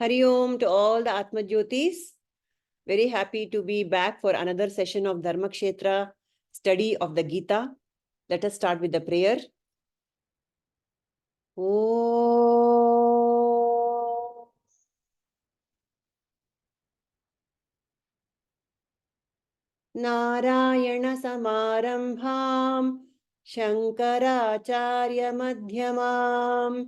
Hari Om to all the Atmajyotis. Very happy to be back for another session of Dharmakshetra study of the Gita. Let us start with the prayer. Om Narayana Samarambham Shankaracharya Madhyamam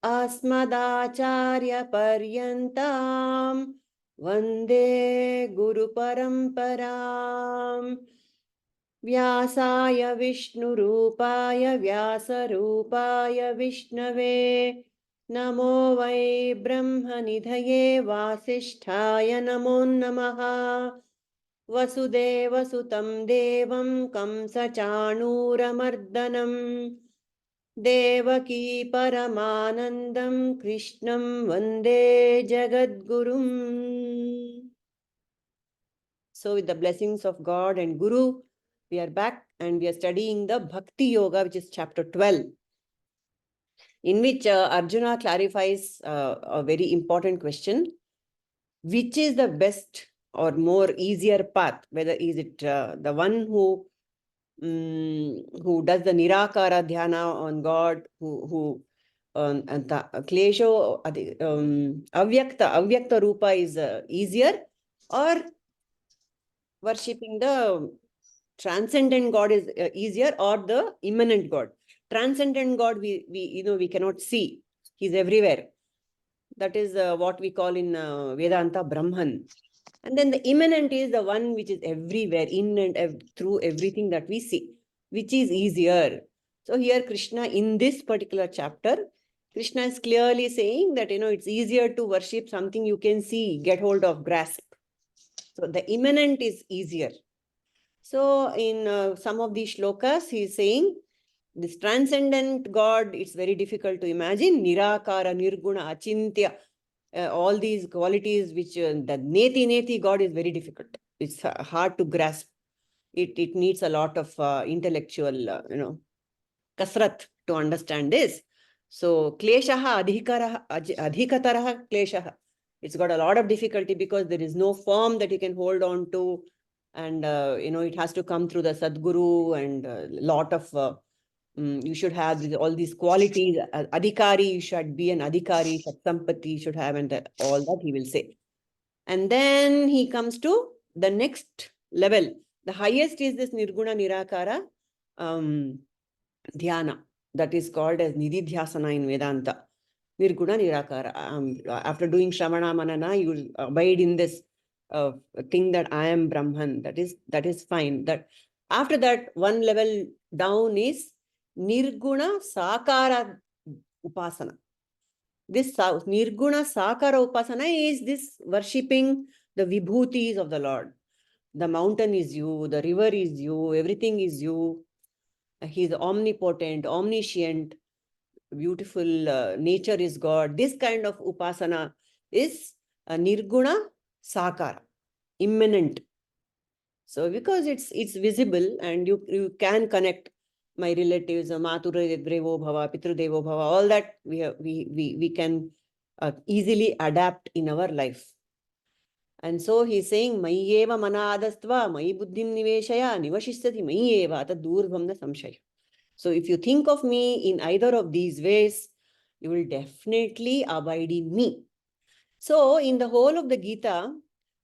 Asmadacharya Paryantam Vande Guru Paramparam Vyasaya Vishnurupaya Vyasarupaya Vishnave Namo Vai Brahmanidhaye Vasisthaya Namo Namaha Vasudeva Sutam Devam Kamsachanuramardanam Devaki Paramanandam Krishnam Vande Jagadgurum. So with the blessings of God and Guru, we are back and we are studying the Bhakti Yoga, which is chapter 12, in which Arjuna clarifies a very important question. Which is the best or more easier path? Whether is it the one who does the Nirakara Dhyana on God, who and the Klesho, Avyakta Rupa is easier, or worshipping the transcendent God is easier, or the immanent God? Transcendent God, we cannot see. He's everywhere. That is what we call in Vedanta Brahman. And then the immanent is the one which is everywhere, in and through everything that we see, which is easier. So here Krishna, in this particular chapter, Krishna is clearly saying that, it's easier to worship something you can see, get hold of, grasp. So the immanent is easier. So in some of these shlokas, he is saying, this transcendent God, it's very difficult to imagine. Nirakara, Nirguna, Achintya, all these qualities which the Neti God is very difficult. It's hard to grasp. It needs a lot of intellectual, kasrat to understand this. So kleshaha adhikataraha kleshaha. It's got a lot of difficulty because there is no form that you can hold on to. And, it has to come through the Sadguru and a lot of you should have all these qualities. Adhikari, you should be an adhikari. Satsampati should have, and all that he will say. And then he comes to the next level. The highest is this Nirguna Nirakara Dhyana. That is called as Nididhyasana in Vedanta. Nirguna Nirakara. After doing Shravana Manana, you will abide in this thing that I am Brahman. That is fine. That after that, one level down is Nirguna Sakara Upasana. This Nirguna Sakara Upasana is this worshipping the vibhutis of the Lord. The mountain is you, the river is you, everything is you. He is omnipotent, omniscient, beautiful nature is God. This kind of Upasana is Nirguna Sakara, immanent. So because it's visible and you can connect my relatives, Maturu Bhava, Pitru Devo Bhava, all that we can easily adapt in our life. And so he's saying, mayi eva manadastva, mayi buddhim niveshaya, nivashishyati mayi eva atha durvamna samshaya. So if you think of me in either of these ways, you will definitely abide in me. So in the whole of the Gita,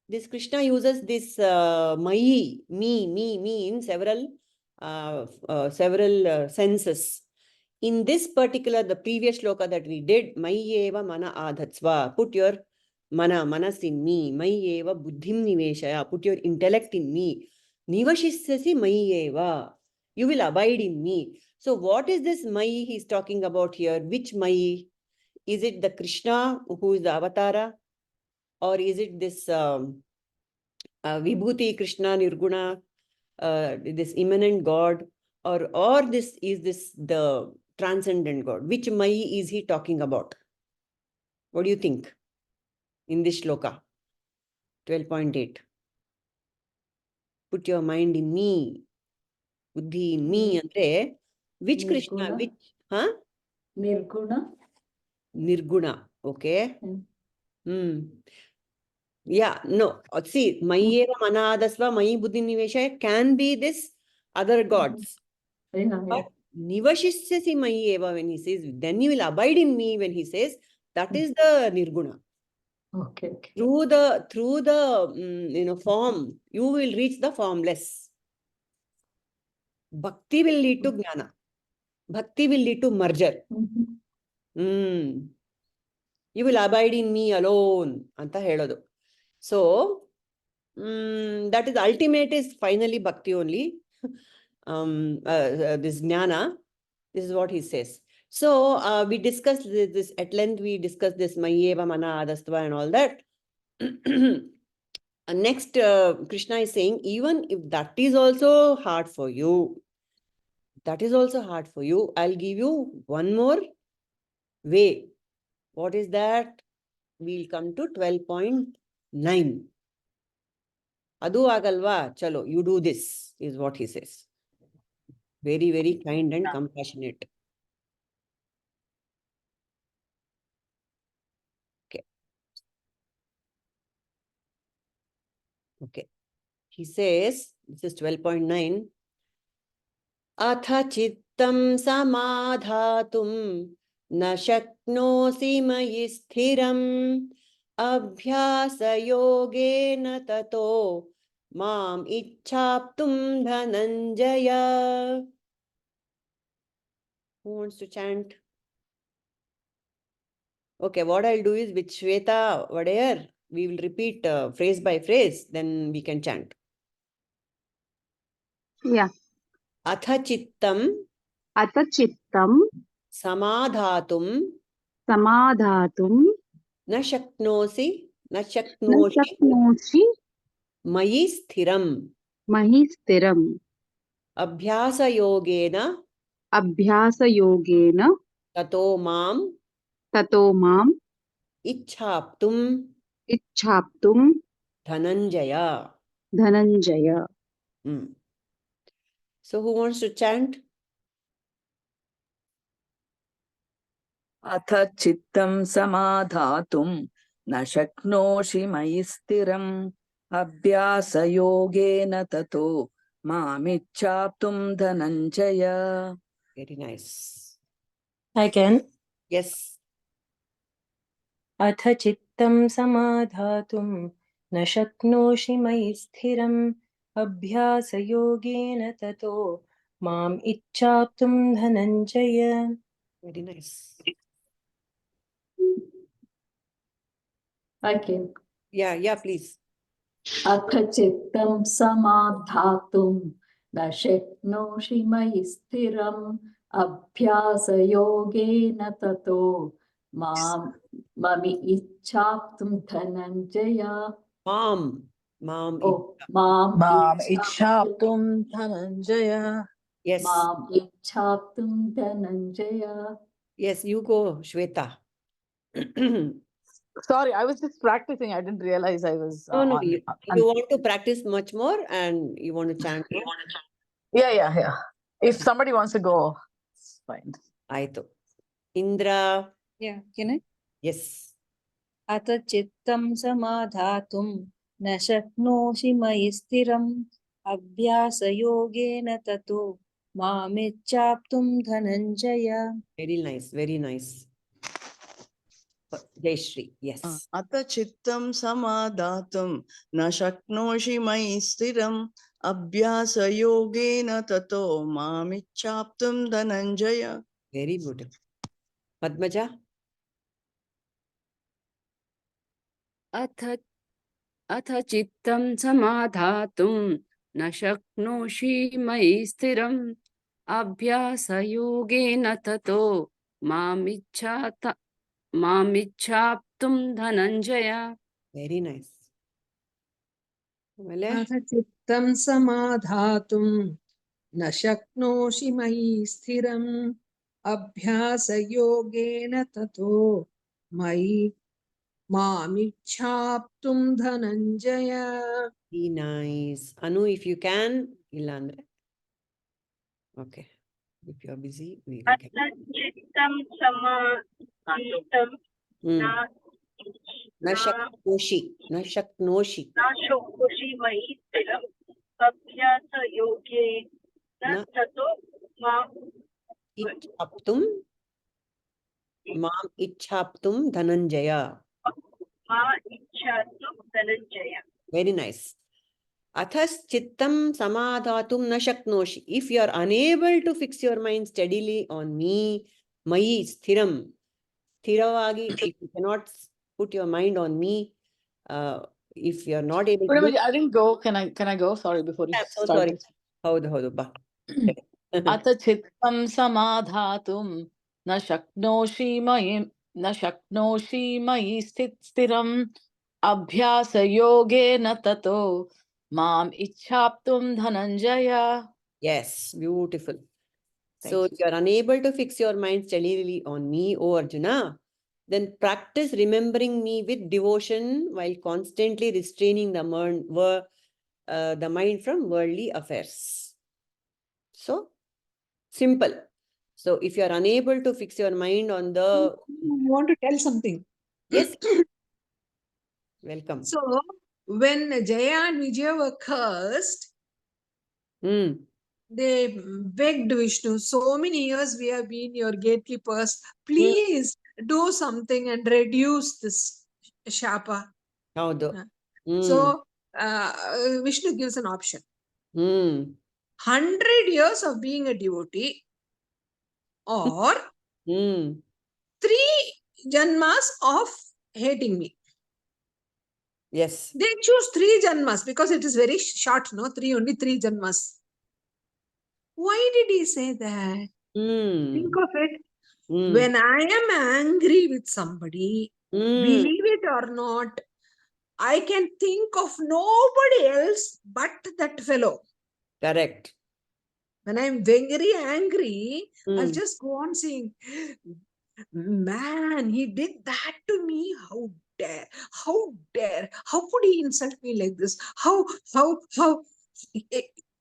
this Krishna uses this mayi, me in several senses. In this particular, the previous shloka that we did, mayi eva mana adhatsva, put your manas in me, mayi eva buddhim niveshaya, put your intellect in me, nivashishyasi mayi eva, you will abide in me. So what is this mayi he's talking about here? Which mayi? Is it the Krishna who is the avatara? Or is it this Vibhuti Krishna Nirguna, this immanent God? Or this is this the transcendent God? Which mayi is he talking about? What do you think in this shloka? 12.8. Put your mind in me. Buddhi in me. Andre, which Nirguna. Krishna? Which? Huh? Nirguna. Nirguna. Okay. Yeah, no. See, mayi eva manadasva, mayi buddhi niveshaya can be this other gods. But nivashisyasi mayi eva, when he says, then you will abide in me, when he says, that is the nirguna. Okay. Through the form, you will reach the formless. Bhakti will lead to jnana. Bhakti will lead to merger. You will abide in me alone. Anta helodu. So, that is ultimate is finally bhakti only. This jnana, this is what he says. So, we discussed this at length. We discussed this mayi eva mana adastva and all that. Next, Krishna is saying, even if that is also hard for you, I'll give you one more way. What is that? We'll come to 12.9. Adu agalva, chalo, you do this, is what he says. Very, very kind and compassionate. Okay. He says, this is 12.9. Atha chittaṁ samādhātuṁ na śhaknoṣi mayi sthiram abhyāsa-yogena tato mam ichchhāptuṁ dhanañjaya. Who wants to chant? Okay, what I'll do is with Shweta Vadayar, we will repeat phrase by phrase, then we can chant. Yeah. Atha chittaṁ samādhātuṁ na śhaknoṣi mayi sthiram abhyāsa-yogena tato mam ichchhāptuṁ dhanañjaya. So who wants to chant? atha chittaṁ samādhātuṁ na śhaknoṣi mayi sthiram abhyāsa-yogena tato mam ichchhāptuṁ dhanañjaya. Very nice. Again. Yes. Atha chittaṁ samādhātuṁ na śhaknoṣi mayi sthiram abhyāsa-yogena tato mam ichchhāptuṁ dhanañjaya. Very nice. Okay. Yeah, please. Atha chittaṁ samādhātuṁ na śhaknoṣi mayi sthiram abhyāsa-yogena tato mami ichchhāptuṁ dhanañjaya. Mam ichchhāptuṁ dhanañjaya. Yes. Mam ichchhāptuṁ dhanañjaya. Yes, you go, Shweta. Sorry, I was just practicing. I didn't realize I was No, you want to practice much more and you want to chant. Yeah. If somebody wants to go, it's fine. Aito. Indra. Yeah, can I? Yes. Atha chittaṁ samādhātuṁ na śhaknoṣi mayi sthiram abhyāsa-yogena tato mam ichchhāptuṁ dhanañjaya. Very nice, very nice. Jayashree, yes. Atha chittaṁ samādhātuṁ na śhaknoṣi mayi sthiram abhyāsa-yogena tato mam ichchhāptuṁ dhanañjaya. Very beautiful. Padmaja. atha chittaṁ samādhātuṁ na śhaknoṣi mayi sthiram abhyāsa-yogena tato mam ichchhāptuṁ dhanañjaya. Very nice. atha chittaṁ samādhātuṁ na śhaknoṣi mayi sthiram abhyāsa-yogena tato mayi mam ichchhāptuṁ dhanañjaya. Be nice. Anu, if you can, Ilandra. Okay. If you are busy, we can. atha chittaṁ samādhātuṁ na Na śhaknoṣhi. Na śhaknoṣhi. śhaknoṣhi mayi sthiram abhyāsa-yogena tato ichchhāptuṁ. Mam ichchhāptuṁ dhanañjaya. ichchhāptuṁ dhanañjaya. Very nice. Atha chittaṁ samādhātuṁ na śhaknoṣhi. If you are unable to fix your mind steadily on me, mayi sthiram. Sthiravagi, if you cannot put your mind on me, if you are not able to do, I didn't go. Can I go? Sorry, before you I'm so start sorry. this. Haudu, ba. Atha chittaṁ samādhātuṁ na śhaknoṣhi mayi sthiram abhyāsa-yogena tato ichchhāptuṁ dhanañjaya. Yes, beautiful. Thank So you. if you are unable to fix your mind steadily on me, O Arjuna, then practice remembering me with devotion while constantly restraining the mind from worldly affairs. So, simple. So if you are unable to fix your mind on the... I want to tell something. Yes. Welcome. So, when Jaya and Vijaya were cursed, they begged Vishnu, so many years we have been your gatekeepers, please do something and reduce this shapa. Haudu. So, Vishnu gives an option. 100 years of being a devotee or 3 janmas of hating me. Yes. They choose 3 janmas because it is very short, no? Only 3 janmas. Why did he say that? Think of it. When I am angry with somebody, believe it or not, I can think of nobody else but that fellow. Correct. When I'm very angry, I'll just go on saying, man, he did that to me. How dare, how dare, how could he insult me like this? How,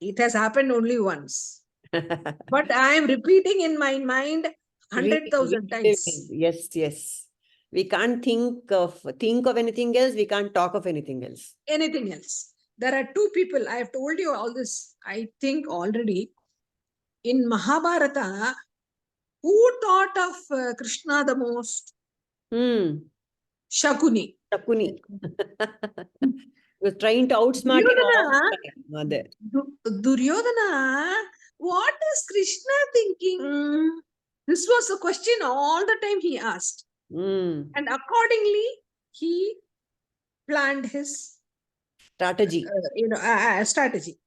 it has happened only once. But I am repeating in my mind 100,000 times. Yes, yes. We can't think of anything else. We can't talk of anything else. Anything else. There are 2 people. I have told you all this, I think already. In Mahabharata, who thought of Krishna the most? Shakuni. Shakuni. Was trying to outsmart him all the time. Duryodhana, what is Krishna thinking? This was a question all the time he asked. And accordingly, he planned his strategy. Strategy.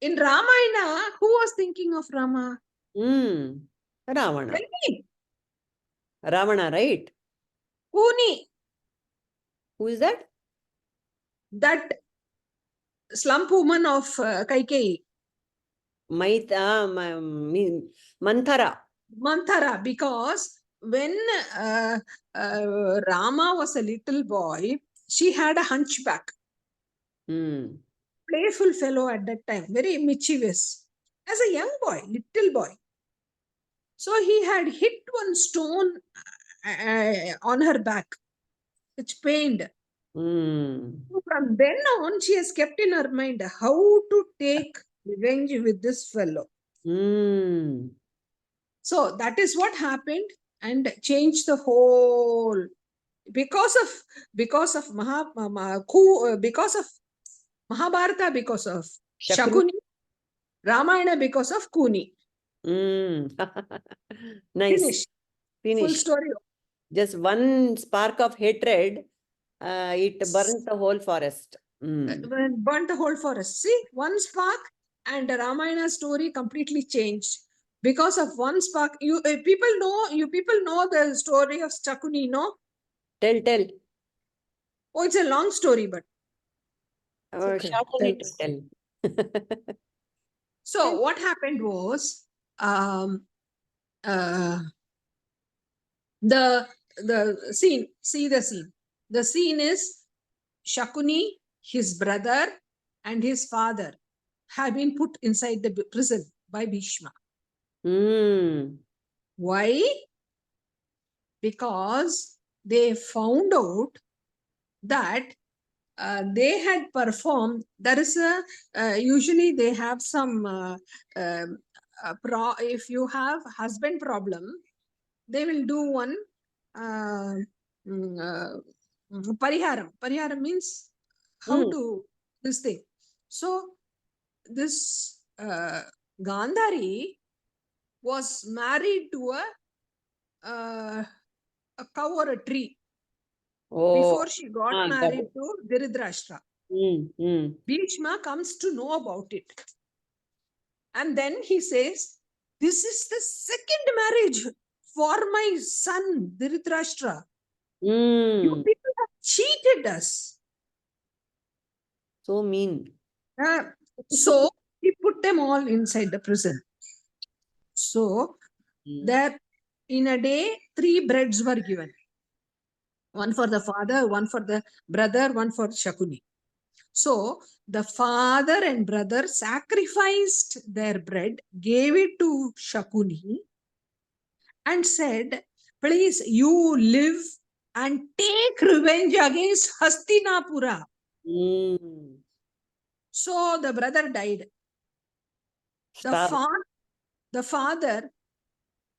In Ramayana, who was thinking of Rama? Ravana. Tell me. Ravana, right? Kuni. Who is that? That slump woman of Kaikeyi. Manthara. Manthara, because when Rama was a little boy, she had a hunchback. Playful fellow at that time, very mischievous. As a young boy, little boy. So he had hit one stone on her back, which pained. From then on, she has kept in her mind how to take revenge with this fellow. So that is what happened and changed the whole. Because of Mahabharata, because of Shakuni, Ramayana, because of Kuni. Nice. Finish. Full story. Just one spark of hatred, it burnt the whole forest. Burnt the whole forest. See, one spark and the Ramayana story completely changed. Because of one spark, you people know the story of Shakuni, no? Tell. Oh, it's a long story, but Okay. Tell. So what happened was, the scene. See the scene. The scene is Shakuni, his brother, and his father have been put inside the prison by Bhishma. Why? Because they found out that they had performed. There is a usually they have some if you have husband problem, they will do one pariharam. Pariharam means how to this thing. So this Gandhari was married to a cow or a tree before she got married to Dhritarashtra. Bhishma comes to know about it. And then he says, this is the second marriage for my son Dhritarashtra. You people have cheated us. So mean. So he put them all inside the prison. So there in a day, 3 breads were given. One for the father, one for the brother, one for Shakuni. So the father and brother sacrificed their bread, gave it to Shakuni and said, please, you live and take revenge against Hastinapura. So the brother died. The father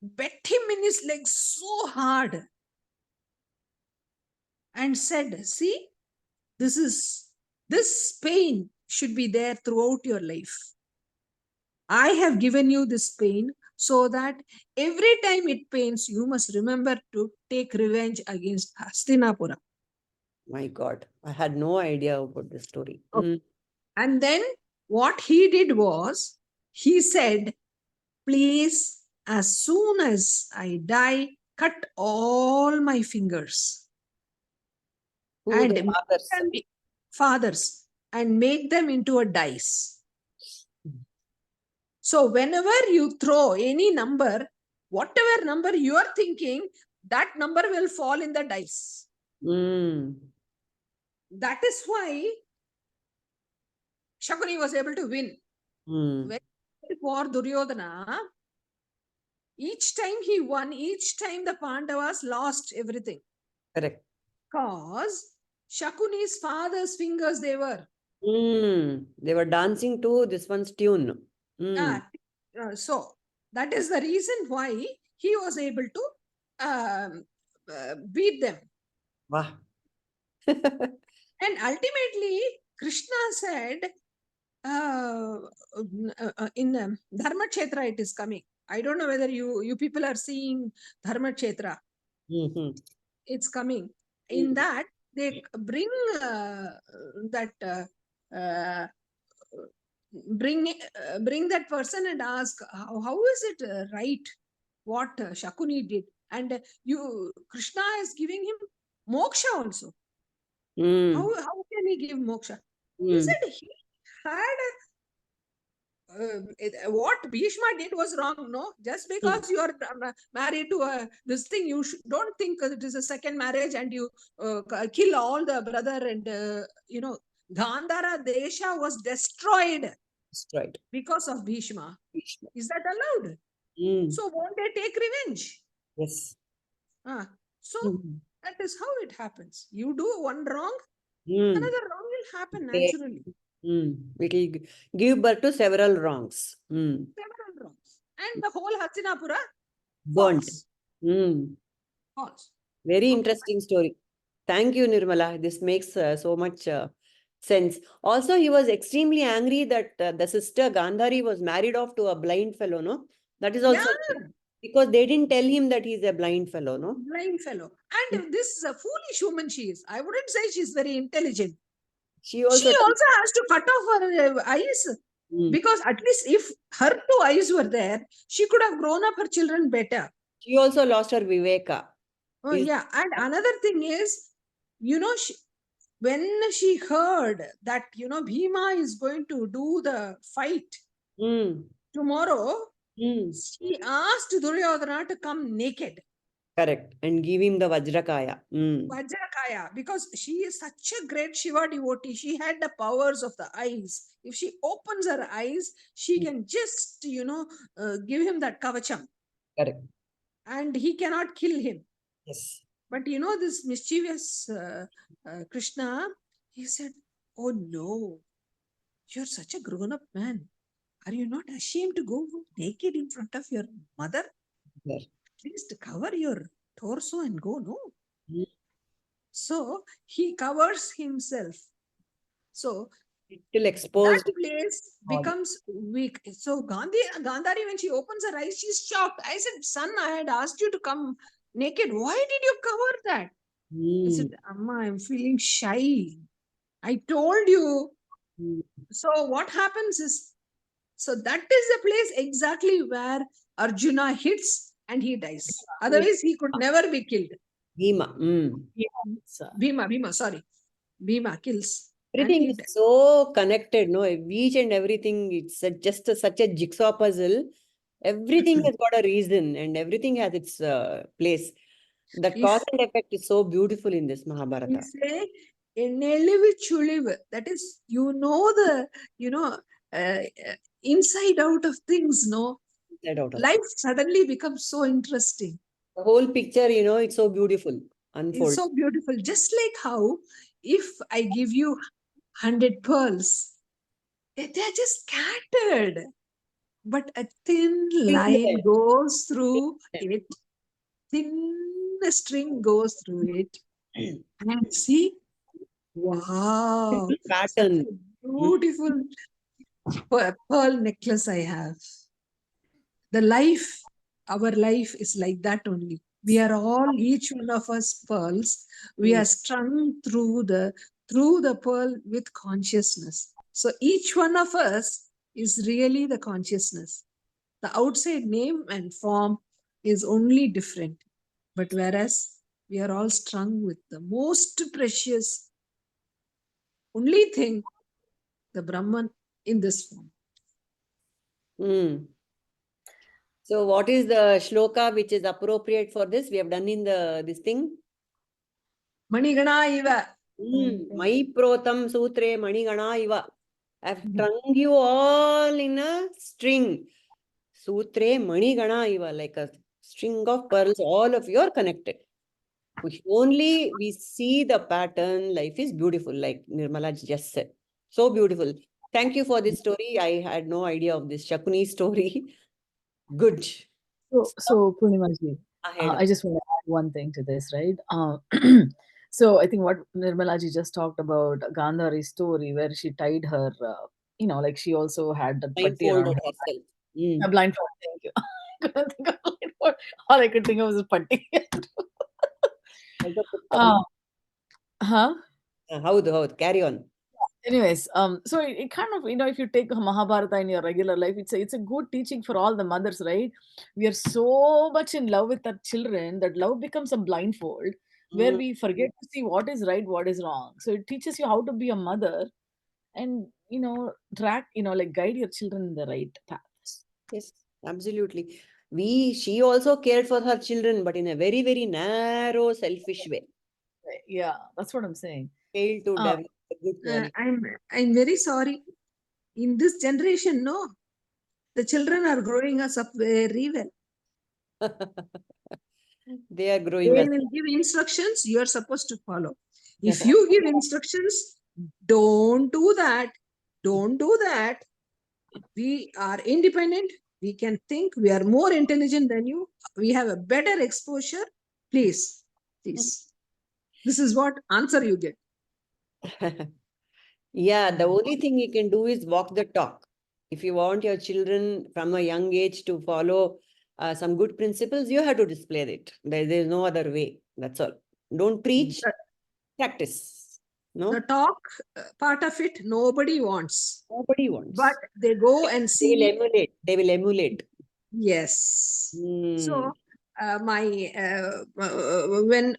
bet him in his legs so hard and said, see, this pain should be there throughout your life. I have given you this pain so that every time it pains, you must remember to take revenge against Hastinapura. My God, I had no idea about this story. And then what he did was, he said, please, as soon as I die, cut all my fingers. And The fathers, and make them into a dice. So whenever you throw any number, whatever number you are thinking, that number will fall in the dice. That is why Shakuni was able to win. When for Duryodhana, each time he won, each time the Pandavas lost everything. Correct. Because Shakuni's father's fingers they were. They were dancing to this one's tune. So that is the reason why he was able to beat them. Wow. And ultimately, Krishna said, in Dharmakshetra it is coming. I don't know whether you people are seeing Dharmakshetra. It's coming. In that, they bring bring that person and ask, how is it right what Shakuni did? And Krishna is giving him moksha also. How can he give moksha? He said he had what Bhishma did was wrong, no? Just because you are married to this thing, you don't think it is a second marriage and you kill all the brother and, Gandhara Desha was destroyed because of Bhishma. Is that allowed? So won't they take revenge? Yes. So that is how it happens. You do one wrong, another wrong will happen naturally. It will give birth to several wrongs. Several wrongs. And the whole Hastinapura burnt. False. Very interesting story. Thank you, Nirmala. This makes so much sense. Also, he was extremely angry that the sister Gandhari was married off to a blind fellow, no? That is also because they didn't tell him that he's a blind fellow, no? Blind fellow. And this is a foolish woman she is. I wouldn't say she's very intelligent. She also has to cut off her eyes. Because at least if her 2 eyes were there, she could have grown up her children better. She also lost her Viveka. Yeah. And another thing is, when she heard that, Bhima is going to do the fight tomorrow, she asked Duryodhana to come naked. Correct. And give him the Vajrakaya. Vajrakaya, because she is such a great Shiva devotee. She had the powers of the eyes. If she opens her eyes, she can just, give him that kavacham. Correct. And he cannot kill him. Yes. But you know, this mischievous Krishna, he said, "Oh no, you're such a grown-up man. Are you not ashamed to go naked in front of your mother? Yes. At least cover your torso and go, no?" Mm. So he covers himself. So Still that exposed. place body. becomes weak. So Gandhari, when she opens her eyes, she's shocked. I said, "Son, I had asked you to come naked. Why did you cover that?" I said, "Amma, I'm feeling shy. I told you." Mm. So what happens is, so that is the place exactly where Arjuna hits and he dies. Otherwise, he could never be killed. Bhima. Bhima kills. And Everything he is dies. so connected, no? Each and everything, it's such a jigsaw puzzle. Everything has got a reason and everything has its place. The cause and effect is so beautiful in this We Mahabharata. say, "Enelivu chulivu." That is, the, inside out of things, no? Inside out of Life suddenly becomes so interesting. the whole picture, it's so beautiful. It's Unfold. so beautiful. Just like how if I give you 100 pearls, they're just scattered. But a thin line goes through it. Thin string goes through it. And see, wow, such Pattern. a beautiful pearl necklace I have. Our life is like that only. We are all, each one of us pearls. We are strung through the pearl with consciousness. So each one of us is really the consciousness. The outside name and form is only different. But whereas we are all strung with the most precious only thing, the Brahman in this form. So what is the shloka which is appropriate for this? We have done in this thing. Manigana iva. Mayi protam sutre manigana iva. I've strung you all in a string. Sutre manigana iva, like a string of pearls. All of you are connected. If only we see the pattern, life is beautiful, like Nirmala just said. So beautiful. Thank you for this story. I had no idea of this Shakuni story. Good. So Purnimaji, Ahead. I just want to add one thing to this, right? So I think what Nirmalaji just talked about Gandhari's story, where she tied her, like she also had that patti around Blindfolded her. herself. A blindfold. Thank you. I couldn't think of blindfold. All I could think of was a patti. Huh? How? Carry on. Anyways, so it kind of, if you take Mahabharata in your regular life, it's a good teaching for all the mothers, right? We are so much in love with our children that love becomes a blindfold where we forget to see what is right, what is wrong. So it teaches you how to be a mother and guide your children in the right path. Yes, absolutely. She also cared for her children, but in a very, very narrow, selfish way. Yeah, that's what I'm saying. Failed to develop a good quality. I'm very sorry. In this generation, no, the children are growing us up very well. They are growing They us. will give instructions, you are supposed to follow. If you give instructions, don't do that. Don't do that. We are independent. We can think. We are more intelligent than you. We have a better exposure. Please. This is what answer you get. Yeah, the only thing you can do is walk the talk. If you want your children from a young age to follow some good principles, you have to display it. There's no other way. That's all. Don't preach, practice. No? The talk part of it, nobody wants. Nobody wants. But they go and see. They will emulate. Yes. So when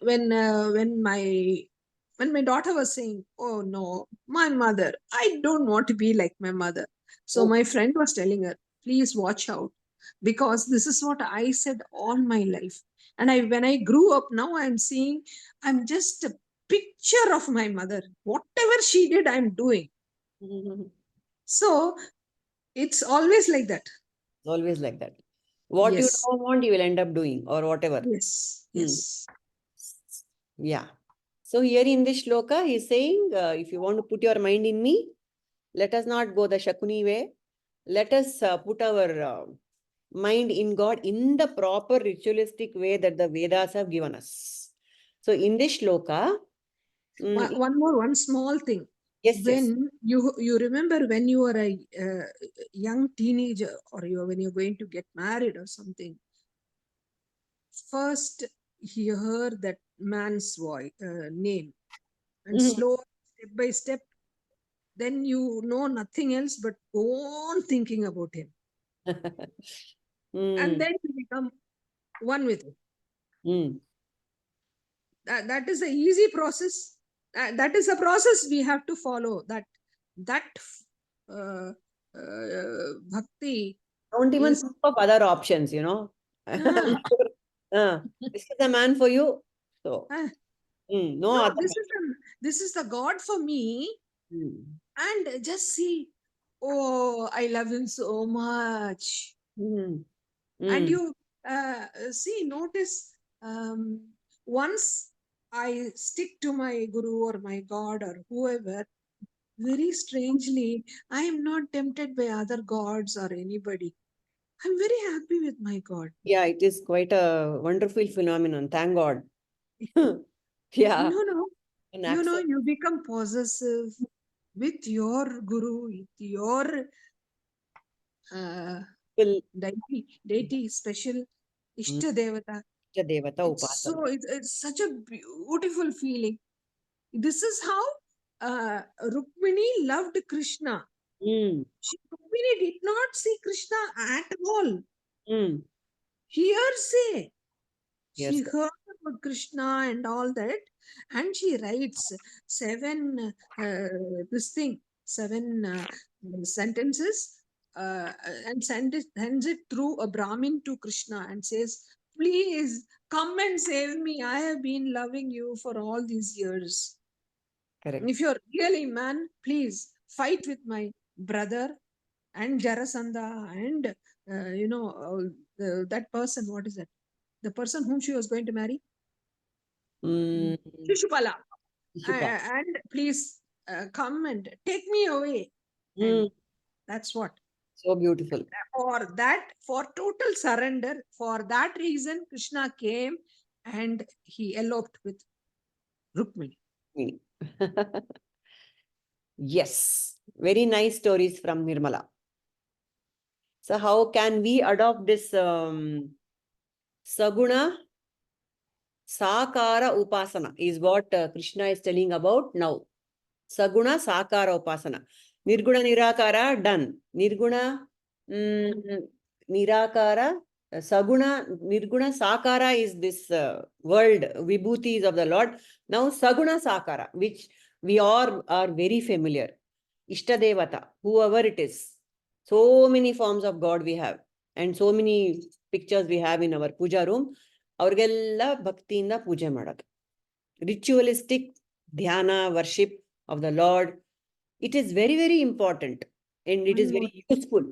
my daughter was saying, "Oh no, my mother, I don't want to be like my mother." So my friend was telling her, "Please watch out, because this is what I said all my life. And when I grew up, now I'm seeing I'm just a picture of my mother. Whatever she did, I'm doing." So it's always like that. Always like that. What you don't want, you will end up doing, or whatever. Yes. Yeah. So here in this shloka, he's saying, if you want to put your mind in me, let us not go the Shakuni way. Let us put our mind in God in the proper ritualistic way that the Vedas have given us. So in this shloka, One small thing. yes, When you remember when you were a young teenager, or when you're going to get married or something, first you heard that man's voice name, and Mhm. slow, step by step, then you know nothing else but go on thinking about him, and then you become one with him. That is an easy process. That is a process we have to follow. That bhakti Don't even is think of other options, you know. This is the man for you. So, no no, other. this is the God for me. And just see, oh, I love him so much. And you notice, once I stick to my guru or my God or whoever, very strangely, I am not tempted by other gods or anybody. I'm very happy with my God. Yeah, it is quite a wonderful phenomenon. Thank God. Yeah. You become possessive with your guru, with your deity, special Ishtadevata. So it's such a beautiful feeling. This is how Rukmini loved Krishna. Rukmini did not see Krishna at all. Hearsay. She heard about Krishna and all that, and she writes seven sentences, and sends it through a Brahmin to Krishna and says, please come and save me. I have been loving you for all these years. Correct. If you're really man, please fight with my brother and Jarasandha and that person. What is that? The person whom she was going to marry? Shishupala. And please come and take me away. And that's what. So beautiful. For total surrender, for that reason, Krishna came and he eloped with Rukmini. Yes. Very nice stories from Nirmala. So how can we adopt this Saguna Sakara Upasana is what Krishna is telling about now. Saguna Sakara Upasana. Nirguna Nirakara, done. Nirguna Nirakara, Saguna, Nirguna Sakara is this world, vibhutis of the Lord. Now Saguna Sakara, which we all are very familiar. Ishtadevata, whoever it is. So many forms of God we have. And so many pictures we have in our puja room. ಅವ್ರಿಗೆಲ್ಲ ಭಕ್ತಿಯಿಂದ ಪೂಜೆ ಮಾಡೋದು. Ritualistic dhyana, worship of the Lord. It is very, very important and it is very useful.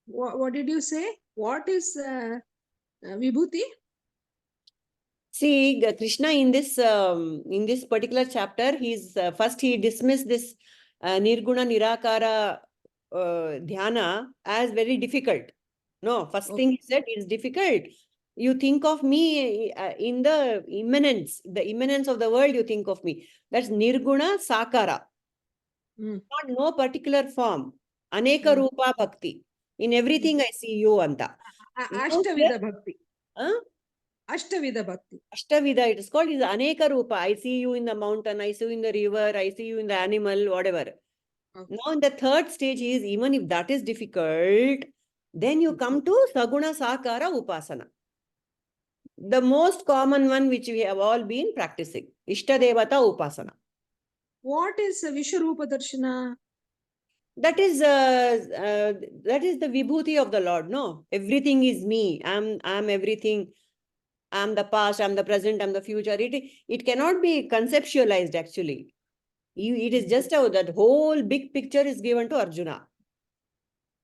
What did you say? What is Vibhuti? See, Krishna in this particular chapter, first he dismissed this Nirguna Nirakara dhyana as very difficult. No, first thing he said, it is difficult. You think of me in the immanence of the world, you think of me. That's Nirguna Sakara. Not no particular form. Aneka Rupa Bhakti. In everything I see you, Anta. Ashtavida Bhakti. Ashtavida Bhakti. Ashtavida, it is called, is Aneka Rupa. I see you in the mountain, I see you in the river, I see you in the animal, whatever. Now in the third stage is, even if that is difficult, then you come to Saguna Sakara Upasana. The most common one which we have all been practicing. Ishtadevata Upasana. What is Vishwarupa Darshana? That is the vibhuti of the Lord, no? Everything is me. I'm everything. I'm the past, I'm the present, I'm the future. It cannot be conceptualized actually. It is just that whole big picture is given to Arjuna.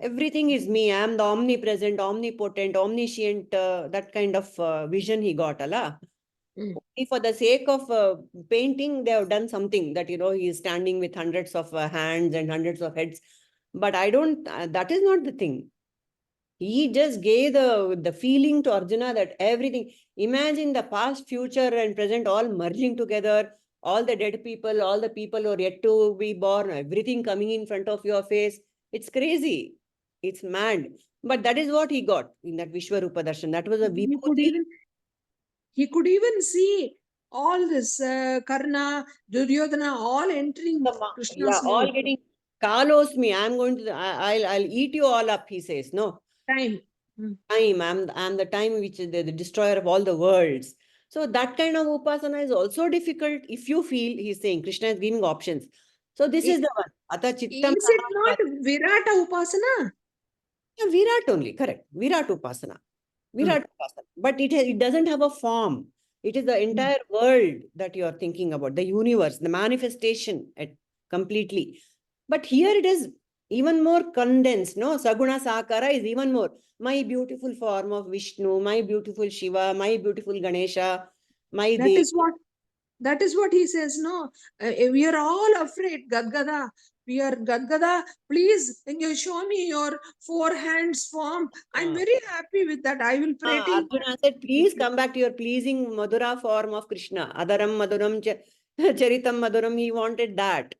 Everything is me. I am the omnipresent, omnipotent, omniscient, that kind of vision he got, Allah. Only for the sake of painting, they have done something that, he is standing with hundreds of hands and hundreds of heads. But I don't, that is not the thing. He just gave the feeling to Arjuna that everything, imagine the past, future and present all merging together, all the dead people, all the people who are yet to be born, everything coming in front of your face. It's crazy. It's mad. But that is what he got in that Vishwarupa Darshan. That was a vibhuti. He could even see all this Karna, Duryodhana, all entering Krishna's all mouth. getting Kalos me. I'm going to. I'll eat you all up. He says no. Time. I'm the time which is the destroyer of all the worlds. So that kind of upasana is also difficult if you feel. He's saying Krishna is giving options. So this is the one. Atha chittaṁ. Is it not Virata Upasana? Yeah, Virat only. Correct. Virat upasana. Virat upasana. But it doesn't have a form. It is the entire world that you are thinking about, the universe, the manifestation completely. But here it is even more condensed, no? Saguna Sakara is even more. My beautiful form of Vishnu, my beautiful Shiva, my beautiful Ganesha, my Devi. That is what he says, no? We are all afraid, Gadgada. We are Gadgada. Please, can you show me your 4 hands form? I'm very happy with that. I will pray to you. Arjuna said, please come back to your pleasing Madhura form of Krishna. Adaram Madhuram Charitam Madhuram. He wanted that.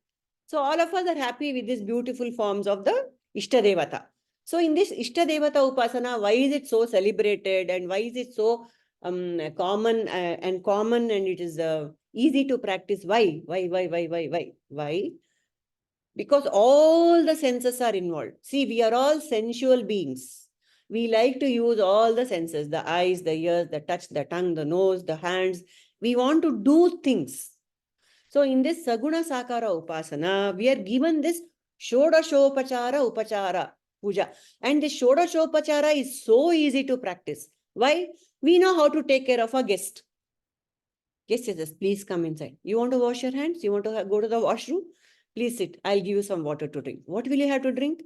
So all of us are happy with these beautiful forms of the Ishtadevata. So in this Ishtadevata Upasana, why is it so celebrated and why is it so common and it is easy to practice? Why? Because all the senses are involved. See, we are all sensual beings. We like to use all the senses, the eyes, the ears, the touch, the tongue, the nose, the hands. We want to do things. So in this Saguna Sakara Upasana, we are given this Shodashopachara Upachara Puja. And this Shodashopachara is so easy to practice. Why? We know how to take care of a guest. Guest says, please come inside. You want to wash your hands? You want to go to the washroom? Please sit. I'll give you some water to drink. What will you have to drink?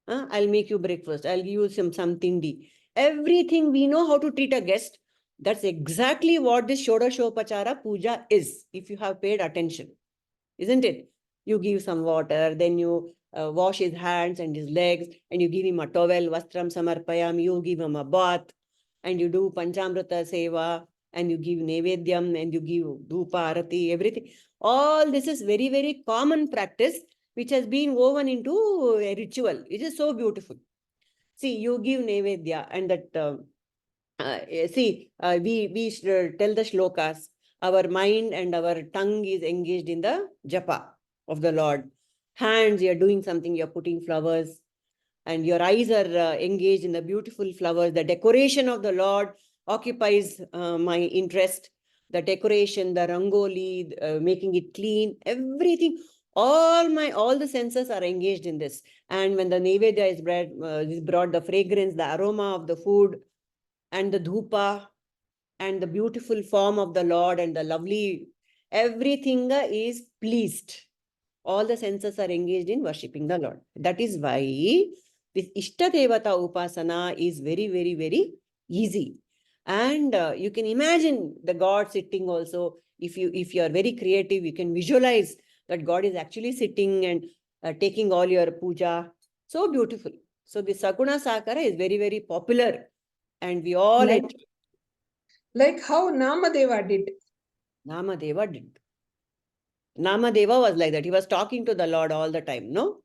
I'll make you breakfast. I'll give you some tindi. Everything we know how to treat a guest. That's exactly what this Shodashopachara Puja is, if you have paid attention. Isn't it? You give some water, then you wash his hands and his legs, and you give him a towel, vastram samarpayam, you give him a bath, and you do panchamrita seva, and you give nevedyam, and you give dhupa, arati, everything. All this is very, very common practice, which has been woven into a ritual. It is so beautiful. See, you give nevedya, and that, we tell the shlokas. Our mind and our tongue is engaged in the japa of the Lord. Hands, you're doing something, you're putting flowers. And your eyes are engaged in the beautiful flowers. The decoration of the Lord occupies my interest. The decoration, the rangoli, making it clean, everything. All the senses are engaged in this. And when the nevedya is brought, the fragrance, the aroma of the food, and the dhupa, and the beautiful form of the Lord, and the lovely, everything is pleased. All the senses are engaged in worshipping the Lord. That is why this Ishtadevata Upasana is very, very, very easy. And you can imagine the God sitting also. If you are very creative, you can visualize that God is actually sitting and taking all your puja. So beautiful. So the Saguna Sakara is very, very popular. And we all like how Namadeva did. Namadeva did. Namadeva was like that. He was talking to the Lord all the time, no?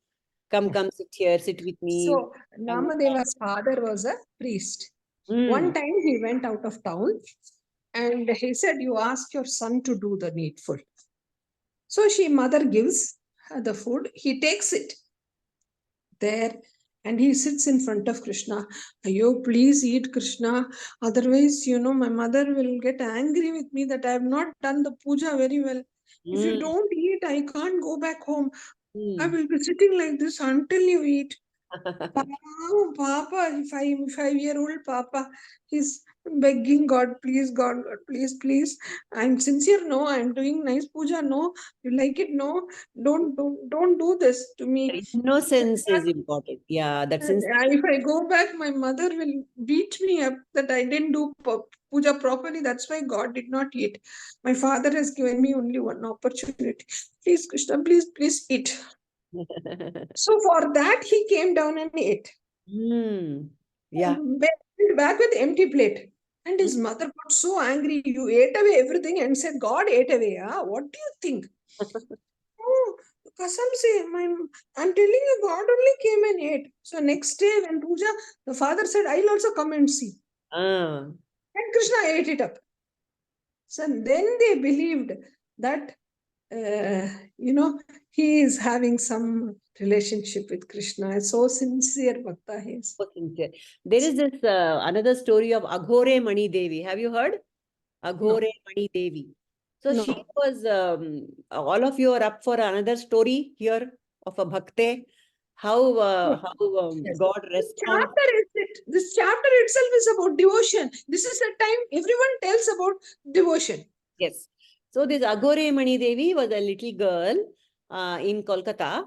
Come, sit here, sit with me. So Namadeva's father was a priest. One time he went out of town and he said, you ask your son to do the needful. So mother gives the food. He takes it there and he sits in front of Krishna. Ayo, please eat, Krishna. Otherwise, my mother will get angry with me that I have not done the puja very well. If you don't eat, I can't go back home. I will be sitting like this until you eat. Papa, 5-year-old Papa, he's begging God, please, God, please, please. I'm sincere. No, I'm doing nice puja. No, you like it? No, don't do this to me. Innocence is important. Yeah, that's If I go back, my mother will beat me up that I didn't do puja properly. That's why God did not eat. My father has given me only one opportunity. Please, Krishna, please eat. So for that, he came down and ate. Yeah. Went back with empty plate. And his mother got so angry. You ate away everything and said, God ate away. Huh? What do you think? Oh, Kasam say, I'm telling you, God only came and ate. So next day when puja, the father said, I'll also come and see. And Krishna ate it up. So then they believed that, he is having some relationship with Krishna. So sincere bhakta he is. So sincere. There is this another story of Aghore Mani Devi. Have you heard? Aghore Mani Devi. So No. she was, all of you are up for another story here of a bhakte. How God responds. This chapter itself is about devotion. This is a time everyone tells about devotion. Yes. So this Aghore Mani Devi was a little girl in Kolkata.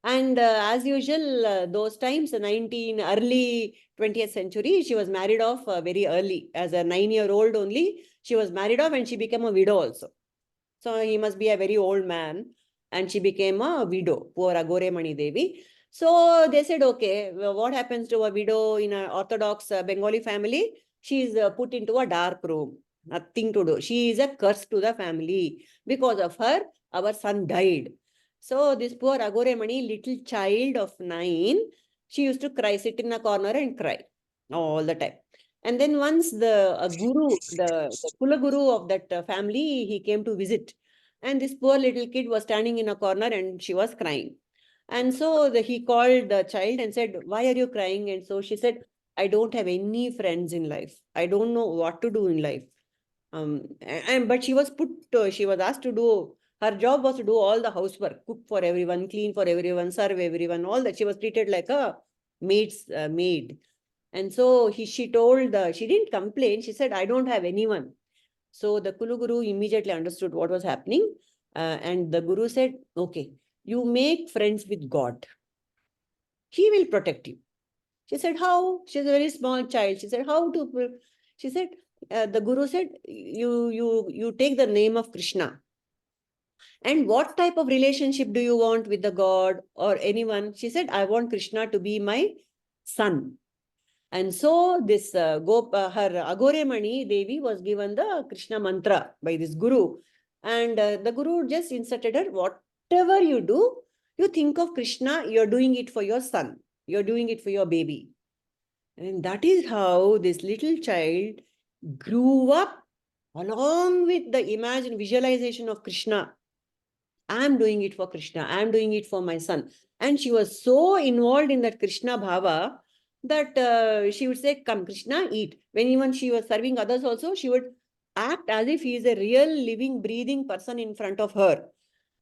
And as usual, those times, early 20th century, she was married off very early. As a 9-year-old only, she was married off and she became a widow also. So he must be a very old man. And she became a widow, poor Aghore Mani Devi. So they said, okay, well, what happens to a widow in an Orthodox Bengali family? She is put into a dark room. Nothing to do. She is a curse to the family. Because of her, our son died. So this poor Aghore Mani, little child of 9, she used to cry, sit in a corner and cry all the time. And then once the guru, the Kula Guru of that family, he came to visit. And this poor little kid was standing in a corner and she was crying. And so he called the child and said, why are you crying? And so she said, I don't have any friends in life. I don't know what to do in life. But she was she was asked to do, her job was to do all the housework, cook for everyone, clean for everyone, serve everyone, all that. She was treated like a maid. And so she told, she didn't complain. She said, I don't have anyone. So the Kulu Guru immediately understood what was happening. And the Guru said, okay, you make friends with God. He will protect you. She said, how? She's a very small child. She said, how to? She said, the Guru said, you take the name of Krishna. And what type of relationship do you want with the God or anyone? She said, I want Krishna to be my son. And so this her Aghore Mani Devi was given the Krishna mantra by this Guru. And the Guru just instructed her, whatever you do, you think of Krishna, you're doing it for your son. You're doing it for your baby. And that is how this little child grew up along with the visualization of Krishna. I'm doing it for Krishna. I'm doing it for my son. And she was so involved in that Krishna bhava that she would say, come Krishna, eat. When even she was serving others also, she would act as if he is a real living, breathing person in front of her.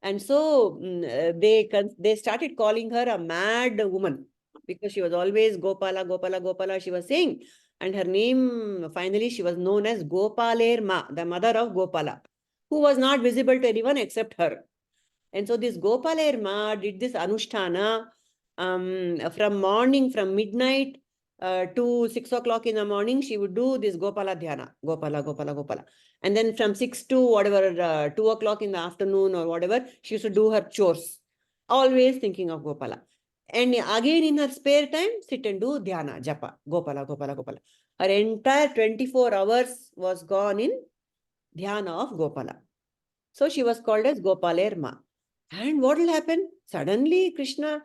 And so they started calling her a mad woman because she was always Gopala, Gopala, Gopala, she was saying. And her name, finally, she was known as Gopaler Ma, the mother of Gopala, who was not visible to anyone except her. And so this Gopaler Ma did this Anushtana from midnight to 6 o'clock in the morning. She would do this Gopala Dhyana, Gopala, Gopala, Gopala. And then from 6 to 2 o'clock in the afternoon or whatever, she used to do her chores, always thinking of Gopala. And again in her spare time, sit and do Dhyana, Japa, Gopala, Gopala, Gopala. Her entire 24 hours was gone in Dhyana of Gopala. So she was called as Gopaler Ma. And what will happen? Suddenly, Krishna,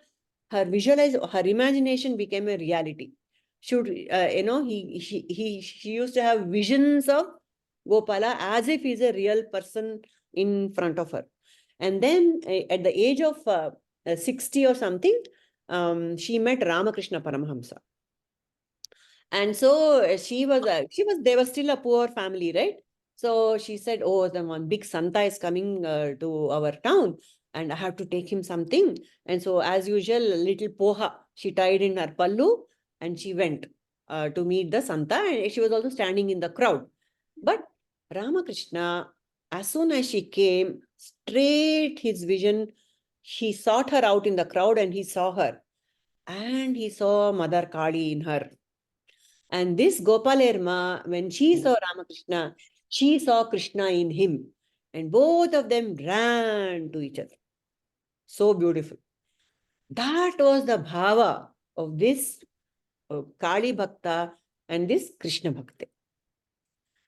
her imagination became a reality. She used to have visions of Gopala as if he's a real person in front of her. And then at the age of 60 or something, she met Ramakrishna Paramahamsa. And so they were still a poor family, right? So she said, oh, the one big Santa is coming to our town and I have to take him something. And so as usual, little poha, she tied in her pallu and she went to meet the Santa, and she was also standing in the crowd. But Ramakrishna, as soon as she came, straight his vision, he sought her out in the crowd and he saw her. And he saw Mother Kali in her. And this Gopalerma, when she saw Ramakrishna, she saw Krishna in him. And both of them ran to each other. So beautiful. That was the bhava of this Kali Bhakta and this Krishna Bhakti.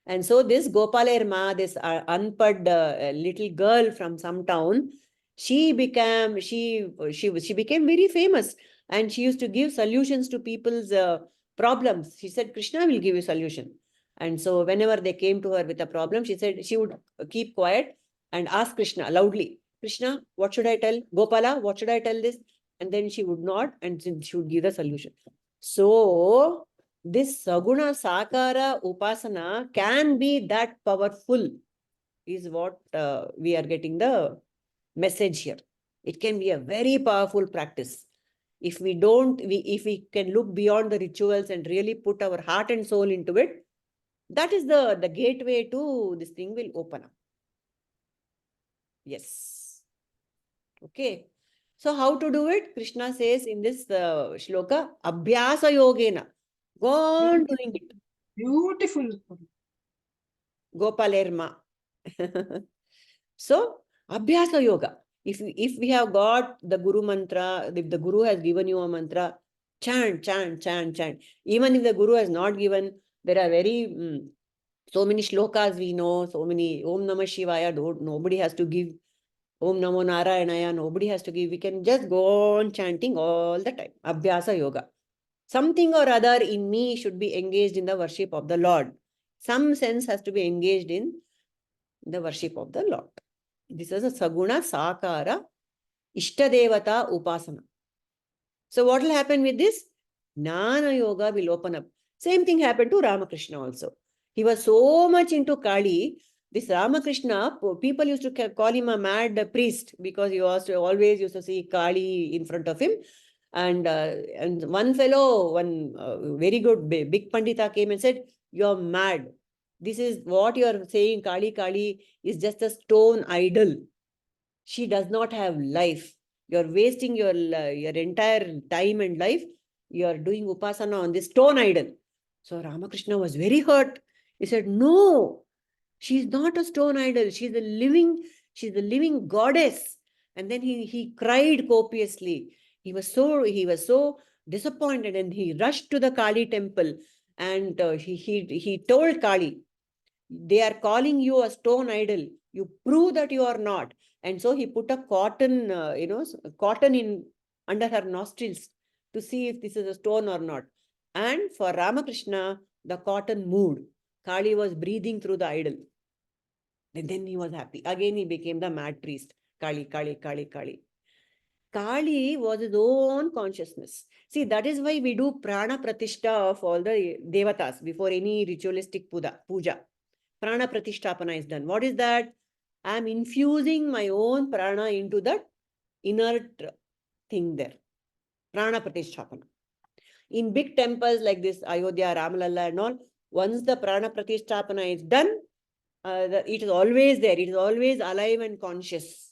And so this Gopalerma, this unpad little girl from some town, she became very famous, and she used to give solutions to people's problems. She said, Krishna will give you solution. And so whenever they came to her with a problem, she said she would keep quiet and ask Krishna loudly, Krishna, what should I tell? Gopala, what should I tell this? And then she would nod and she would give the solution. So this Saguna Sakara Upasana can be that powerful, is what we are getting the message here. It can be a very powerful practice. If we can look beyond the rituals and really put our heart and soul into it, that is the gateway to this thing will open up. Yes. Okay. So how to do it? Krishna says in this shloka, Abhyāsa-yogena. Go on doing it. Beautiful. Gopalerma. So, Abhyasa Yoga. If we have got the Guru mantra, if the Guru has given you a mantra, chant. Even if the Guru has not given, there are so many shlokas we know, so many Om Namah Shivaya, nobody has to give. Om Namo Narayanaya, nobody has to give. We can just go on chanting all the time. Abhyasa Yoga. Something or other in me should be engaged in the worship of the Lord. Some sense has to be engaged in the worship of the Lord. This is a Saguna Sakara Ishtadevata Upasana. So what will happen with this? Jnana Yoga will open up. Same thing happened to Ramakrishna also. He was so much into Kali. This Ramakrishna, people used to call him a mad priest because he always used to see Kali in front of him. And one fellow, very good big Pandita came and said, "You're mad. This is what you're saying. Kali is just a stone idol. She does not have life. You're wasting your entire time and life. You're doing upasana on this stone idol." So Ramakrishna was very hurt. He said, "No, she's not a stone idol. She's the living goddess." And then he cried copiously. He was so disappointed, and he rushed to the Kali temple, and he told Kali, "They are calling you a stone idol. You prove that you are not." And so he put a cotton in under her nostrils to see if this is a stone or not. And for Ramakrishna, the cotton moved. Kali was breathing through the idol. And then he was happy. Again, he became the mad priest. Kali. Kali was his own consciousness. See, that is why we do prana pratishtha of all the devatas before any ritualistic puja. Prana pratishtapana is done. What is that? I am infusing my own prana into that inert thing there. Prana pratishtapana. In big temples like this, Ayodhya, Ramalalla and all, once the prana pratishtapana is done, it is always there. It is always alive and conscious.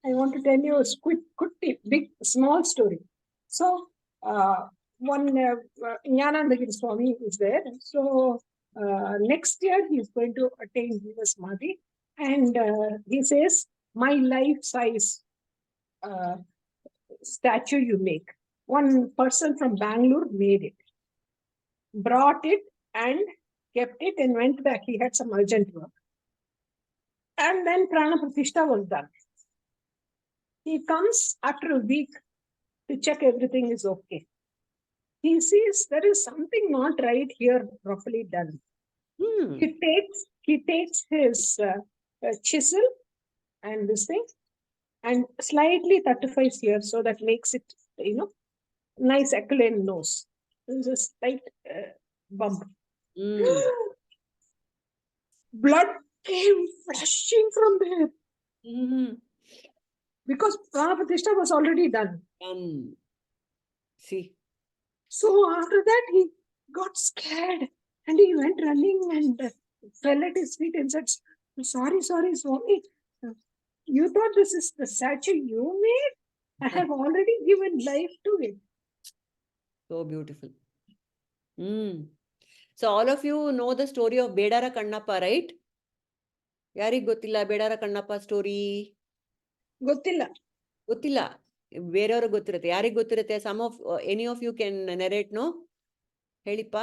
I want to tell you a quick, small story. So, one Jnanandagiri Swami is there. So, next year he is going to attain Samadhi, and he says, "My life-size statue you make." One person from Bangalore made it, brought it, and kept it, and went back. He had some urgent work, and then Prana Pratishtha was done. He comes after a week to check everything is okay. He sees there is something not right here, properly done. He takes his chisel and this thing and slightly tattifies here, so that makes it, nice aquiline nose. There's a slight bump. Blood came flashing from there. Because Prana Pratishtha was already done. See. So after that, he got scared and he went running and fell at his feet and said, sorry, Swami. You thought this is the statue you made? I have already given life to it. So beautiful. So all of you know the story of Bedara Kannappa, right? Yarig gottilla Bedara Kannappa story? Gottilla. Gottilla. Bereyavrige ಗೊತ್ತಿರುತ್ತೆ. ಯಾರಿಗೆ ಗೊತ್ತಿರುತ್ತೆ? Some of any of you can narrate, no? ಹೇಳಿಪ್ಪ.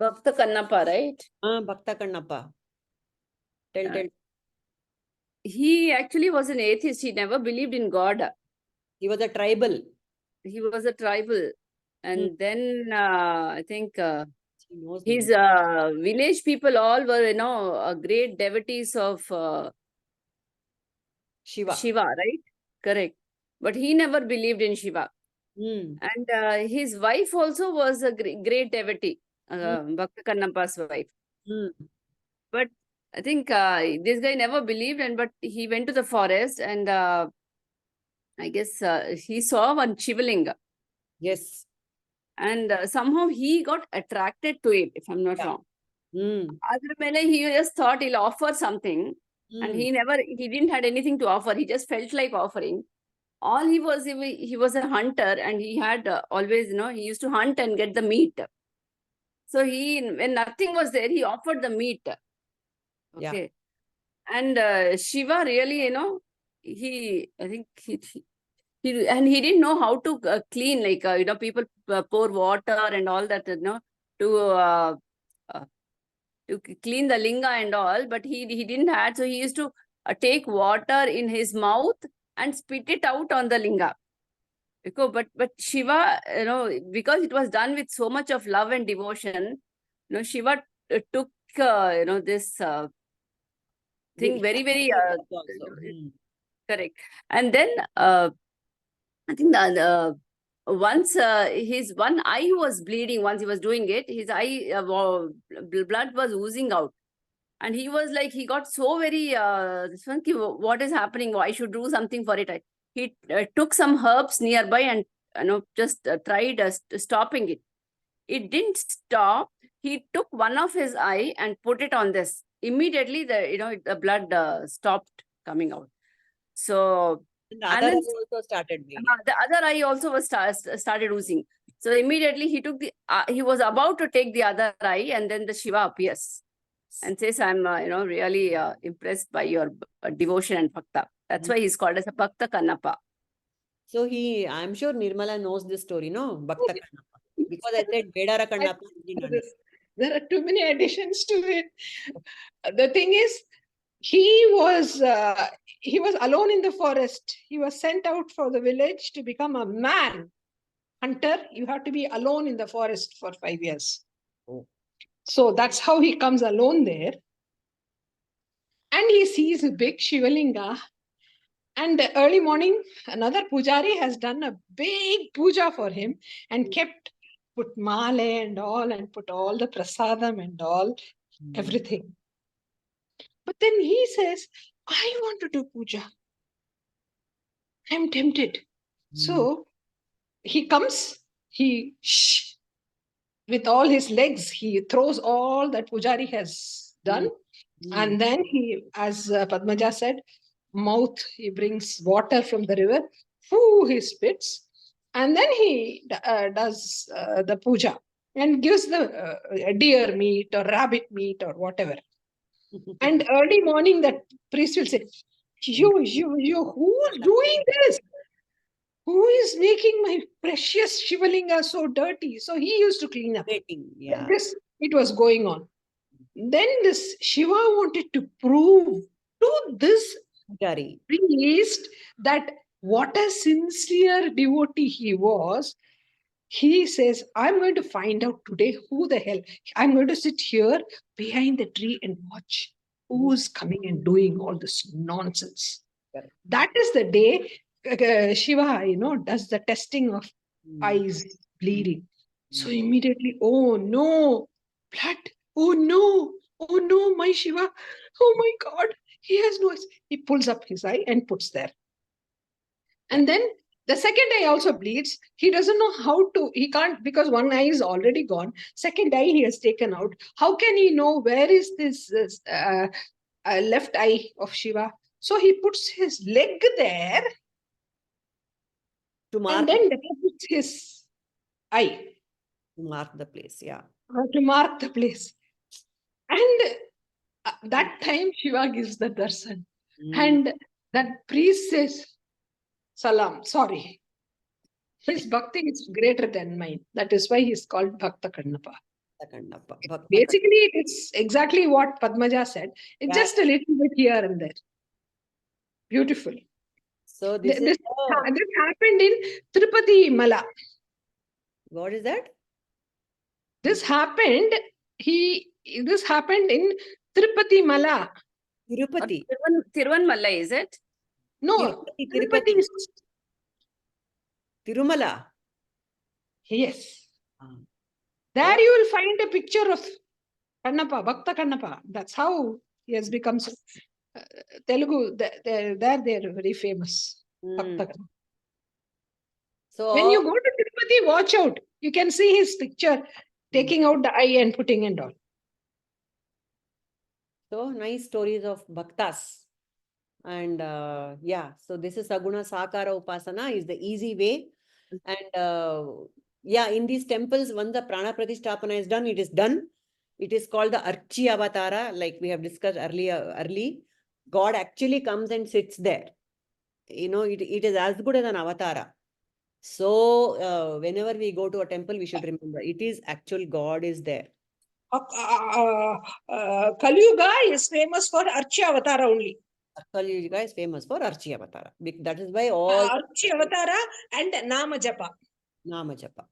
Bhakta Kannappa, right? Bhakta Kannappa. Tell. He actually was an atheist. He never believed in God. He was a tribal. He was a tribal. And then I think He knows his me. village people all were, great devotees of Shiva. Shiva, right? Correct. But he never believed in Shiva. And his wife also was a great devotee, Bhakta Kannappa's wife. But I think this guy never believed, but he went to the forest and I guess he saw one Shivalinga. Yes. And somehow he got attracted to it, if I'm not wrong. He just thought he'll offer something. And he didn't had anything to offer. He just felt like offering. All he was a hunter, and he had always, he used to hunt and get the meat. So when nothing was there, he offered the meat. Okay. Yeah. And Shiva really, he didn't know how to clean, like, people pour water and all that, to clean the linga and all, but he didn't have, so he used to take water in his mouth and spit it out on the linga. But Shiva, because it was done with so much of love and devotion, Shiva took, this thing very, very correct. And then I think once his one eye was bleeding. Once he was doing it, his eye blood was oozing out, and he was like, he got so very what is happening? I should do something for it. He took some herbs nearby and just tried stopping it. It didn't stop. He took one of his eye and put it on this. Immediately, the blood stopped coming out. So the other eye also started bleeding. The other eye also was started oozing. So immediately he took he was about to take the other eye, and then the Shiva appears and says, I'm really impressed by your devotion and bhakta. That's why he's called as a Bhakta Kannappa. So I'm sure Nirmala knows this story, no? Bhakta Kannappa. Because I said Bedara Kannappa. There are too many additions to it. The thing is, he was alone in the forest. He was sent out for the village to become a man. Hunter, you have to be alone in the forest for 5 years. So that's how he comes alone there. And he sees a big Shivalinga. And early morning, another pujari has done a big puja for him and put male and put all the prasadam and all, everything. But then he says, I want to do puja. I'm tempted. So he comes, with all his legs, he throws all that pujari has done. And then he, as Padmaja said, mouth, he brings water from the river, he spits. And then he does the puja and gives the deer meat or rabbit meat or whatever. And early morning, that priest will say, who's doing this? Who is making my precious Shivalinga so dirty? So he used to clean up. Yeah. It was going on. Then this Shiva wanted to prove to this priest that what a sincere devotee he was. He says, I'm going to find out today who the hell. I'm going to sit here behind the tree and watch who's coming and doing all this nonsense. That is the day Shiva, does the testing of eyes bleeding. So immediately, oh no, blood. Oh no, my Shiva. Oh my God, he has no eyes. He pulls up his eye and puts there. And then The second eye also bleeds. He doesn't know how to, he can't, because one eye is already gone. Second eye he has taken out. How can he know where is this left eye of Shiva? So he puts his leg there To mark, and then deposits his eye to mark the place. Yeah. to mark the place. And that time Shiva gives the darshan. And that priest says, Salam, sorry. His bhakti is greater than mine. That is why he's called Bhakta Kannapa. Basically, it's exactly what Padmaja said. It's just a little bit here and there. Beautiful. So this happened in Tirupati Mala. What is that? This happened in Tirupati Mala. Tirupati. Tiruvanmala, is it? No, Tirupati. Tirumala. Yes. There you will find a picture of Kannapa, Bhakta Kannapa. That's how he has become Telugu. They are very famous. Bhakta Kannapa. So when you go to Tirupati, watch out. You can see his picture taking out the eye and putting it on. So nice stories of bhaktas. And so this is Saguna Sakara Upasana is the easy way. And in these temples, once the Prana Pratisthapana is done, it is done. It is called the Archi Avatara, like we have discussed early. God actually comes and sits there. It is as good as an avatara. So whenever we go to a temple, we should remember it is actual God is there. Kali Yuga is famous for Archi Avatara only. Kali Yuga is famous for Archi Avatara. That is why all Archi Avatara and Nama Japa. Nama Japa.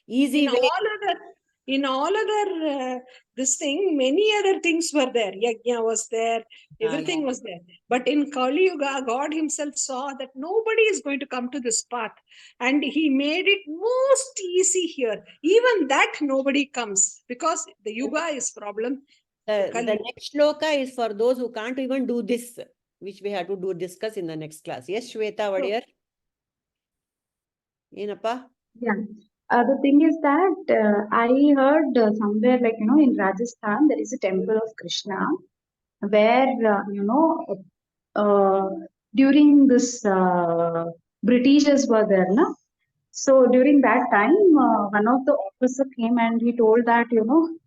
Easy way. In all other this thing, many other things were there. Yajna was there, everything was there. But in Kali Yuga, God himself saw that nobody is going to come to this path. And he made it most easy here. Even that nobody comes because the Yuga is problem. The next shloka is for those who can't even do this, which we have to discuss in the next class. Yes, Shweta, what dear? Yenappa? Yeah. The thing is that I heard somewhere, like, in Rajasthan, there is a temple of Krishna where, during this Britishers were there, no? So during that time, one of the officer came and he told that,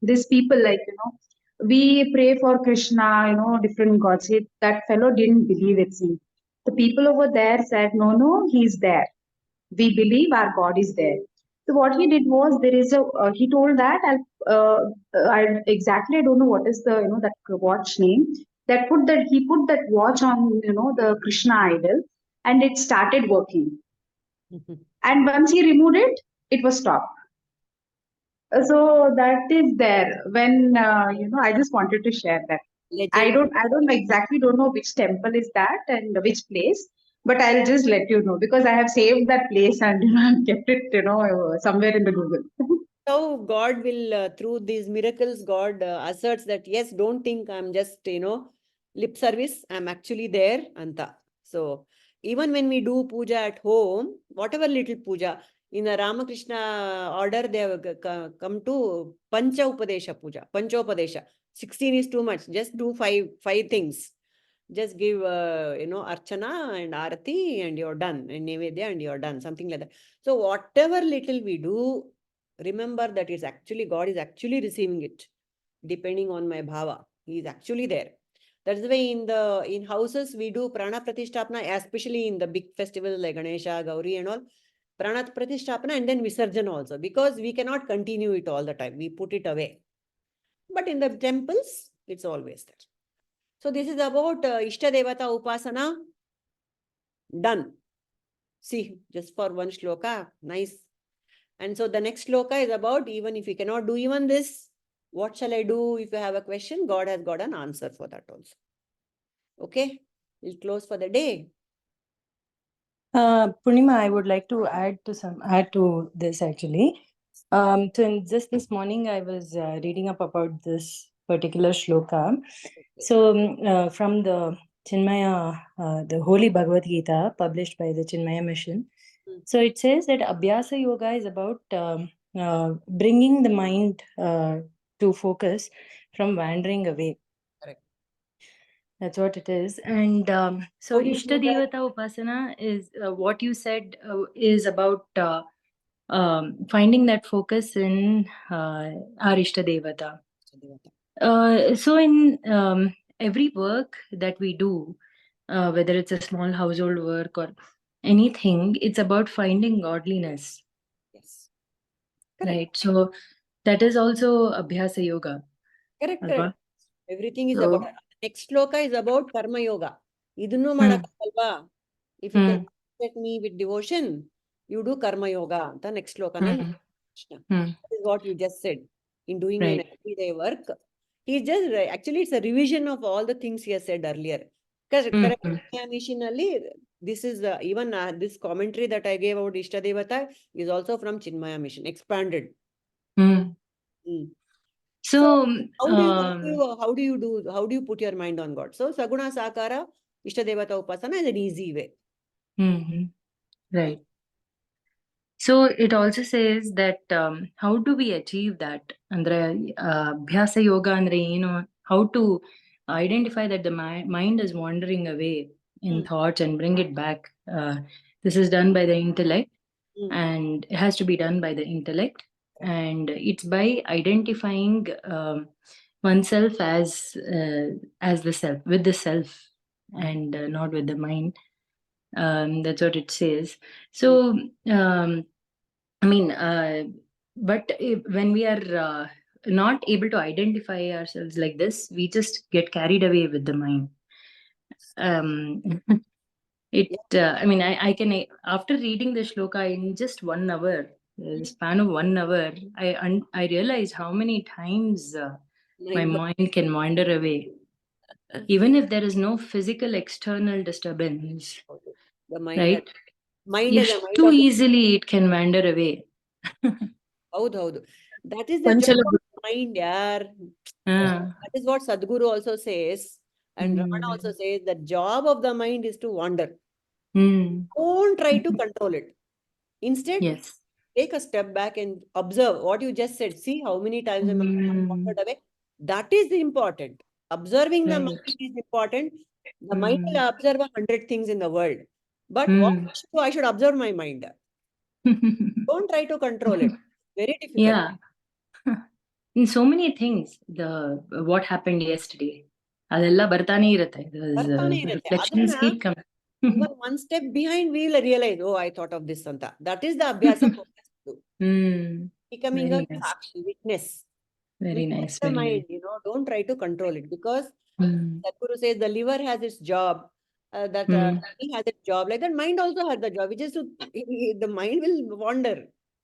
these people, like, we pray for Krishna, different gods. That fellow didn't believe it. See, the people over there said, no, he's there. We believe our God is there. So what he did was, there is he told that, I exactly don't know what is the, that watch name, he put that watch on, the Krishna idol, and it started working. And once he removed it, it was stopped. So that is there. When, I just wanted to share that. I don't exactly don't know which temple is that and which place, but I'll just let you know because I have saved that place and I've kept it, somewhere in the Google. So God will, through these miracles, God asserts that, yes, don't think I'm just, lip service. I'm actually there, Anta. So even when we do puja at home, whatever little puja, in the Ramakrishna order, they have come to Pancha Upadesha puja, Panchopadesha. 16 is too much. Just do five things. Just give, Archana and Arati and you're done. And Nevedya and you're done. Something like that. So whatever little we do, remember that it's actually, God is actually receiving it. Depending on my bhava. He is actually there. That's the way in houses we do Prana Pratisthapana, especially in the big festivals like Ganesha, Gauri and all. Prana Pratisthapana and then Visarjana also. Because we cannot continue it all the time. We put it away. But in the temples, it's always there. So this is about Ishta Devata Upasana. Done. See, just for one shloka. Nice. And so the next shloka is about, even if you cannot do even this, what shall I do? If you have a question, God has got an answer for that also. Okay. We'll close for the day. Purnima, I would like to add to this actually. So just this morning, I was reading up about this particular shloka. So from the Chinmaya, the Holy Bhagavad Gita, published by the Chinmaya Mission. So it says that Abhyasa Yoga is about bringing the mind to focus from wandering away. Correct. That's what it is. And so How do you Ishta do that? Devata Upasana is what you said is about finding that focus in our Ishta Devata. So in every work that we do, whether it's a small household work or anything, it's about finding godliness. Yes. Right. So that is also Abhyasa Yoga. Correct, Alva? correct. Everything is So- about, next shloka is about karma yoga. Idunu Hmm. madakalalva. If you can Hmm. get me with devotion, you do karma yoga. The next shloka. Hmm. Hmm. That is what you just said. In doing an Right. everyday work, he's just actually it's a revision of all the things he has said earlier. Correct. Hmm. Correct. Missionally, this is even this commentary that I gave about Ishta Devata is also from Chinmaya Mission, expanded. Hmm. Hmm. So, How do you put your mind on God? So Saguna Sakara Ishtadevata Upasana is an easy way. mhm. Right. So it also says that how do we achieve that? Andre Abhyasa Yoga andre, how to identify that the mind is wandering away in thoughts and bring it back. This is done by the intellect, and it has to be done by the intellect, and it's by identifying oneself as the self, with the self, and not with the mind. That's what it says. So I mean, but when we are not able to identify ourselves like this, we just get carried away with the mind. I mean, I can, after reading the shloka in just 1 hour, the span of 1 hour, I realized how many times my mind can wander away. Even if there is no physical external disturbance, The mind, right? mind is a mind Too of easily it can wander away. That is the job of mind, yaar. That is what Sadhguru also says, and Ramana also says the job of the mind is to wander. Don't try to control it. Instead, take a step back and observe what you just said. See how many times the mind has wandered away. That is the important. Observing the mind is important. The mind will observe 100 things in the world. But what I should do? I should observe my mind. Don't try to control it. Very difficult. Yeah. In so many things, what happened yesterday, ಅದೆಲ್ಲ ಬರ್ತಾನೆ ಇರುತ್ತೆ. Reflections keep coming. Even one step behind, we will realize, oh, I thought of this anta. That is the abhyasa focus to. Becoming a sakshi, witness. Very nice. The mind, don't try to control it, because Sadhguru says the liver has its job, that he has its job. Like that, mind also has the job, which is to the mind will wander.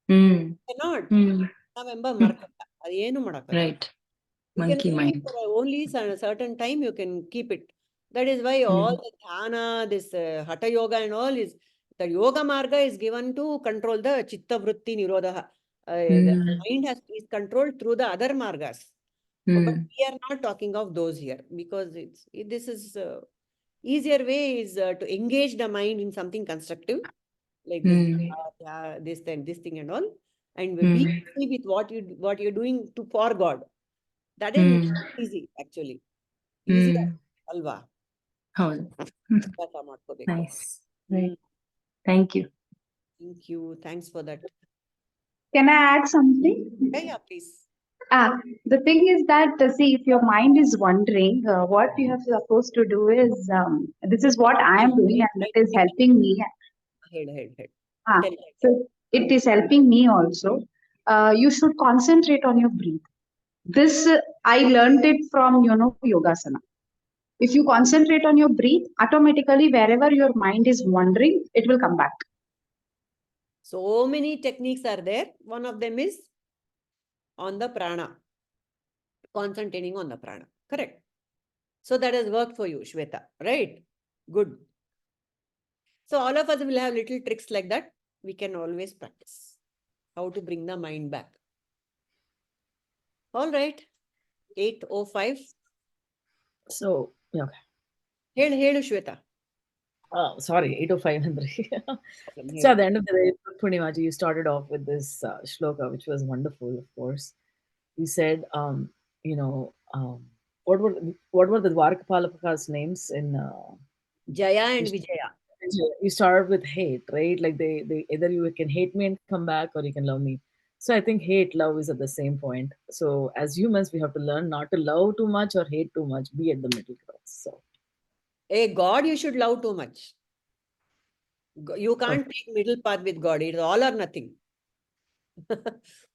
Cannot. Right. You Monkey can mind. for only a certain time you can keep it. That is why all the dhyana, this hatha yoga and all is, the yoga marga is given to control the chitta vritti nirodha. The mind is controlled through the other margas. But we are not talking of those here, because this is easier way is to engage the mind in something constructive, like this thing and all, and be busy with what you're doing for God. That is easy, actually. Easy alva. Nice. Right. Thank you. Thank you. Thanks for that. Can I add something? Yeah, please. The thing is that, see, if your mind is wandering, what you have supposed to do is, this is what I am doing, and it is helping me. Head. So it is helping me also. You should concentrate on your breath. This I learned it from Yogasana. If you concentrate on your breath, automatically wherever your mind is wandering, it will come back. So many techniques are there. One of them is on the prana, concentrating on the prana. Correct. So that has worked for you, Shweta, right? Good. So all of us will have little tricks like that. We can always practice how to bring the mind back. All right. 8:05. So, okay. Helu Shweta. Oh, sorry, 80500. So at the end of the day, Purnimaji, you started off with this shloka, which was wonderful, of course. You said, you know, what were the Dwarkapalaka's names in Jaya and you Vijaya. you started with hate, right? Like they either you can hate me and come back or you can love me. So I think hate, love is at the same point. So as humans, we have to learn not to love too much or hate too much, be at the middle ground. So A God you should love too much. You can't take middle path with God. It's all or nothing.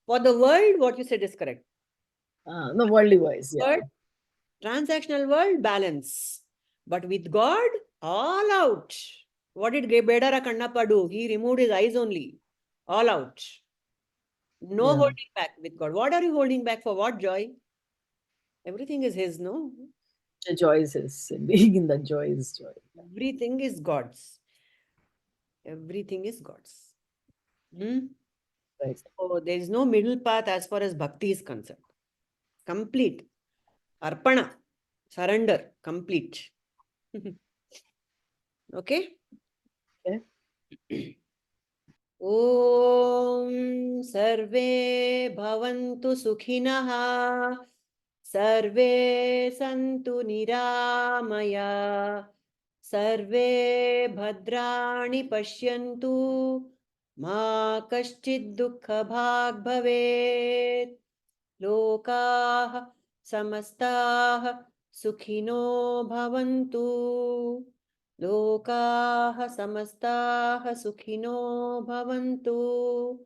For the world, what you said is correct. no, worldly wise, yeah. But transactional world, balance. But with God, all out. What did Bedara Kannappa do? He removed his eyes only. All out. No Yeah. holding back with God. What are you holding back for? What joy? Everything is His, no? The joy is his. Being in the joy is joy. Everything is God's. Everything is God's. Right. So there is no middle path as far as bhakti is concerned. Complete. Arpana. Surrender. Complete. Okay? Okay. Om Sarve Bhavantu Sukhinah. Sarve Santu Niramaya. Sarve Bhadrani Pashyantu. Ma Kaschid Dukkha Bhag Bhavet. Lokaah Samastaah Sukhino Bhavantu. Lokaah Samastaah Sukhino Bhavantu.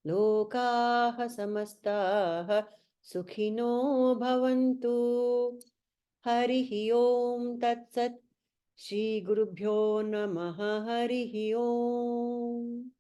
Lokaah Samastaah Sukhino Bhavantu. Harihi Om Tat Sat. Shri Gurubhyo Namaha. Harihi Om.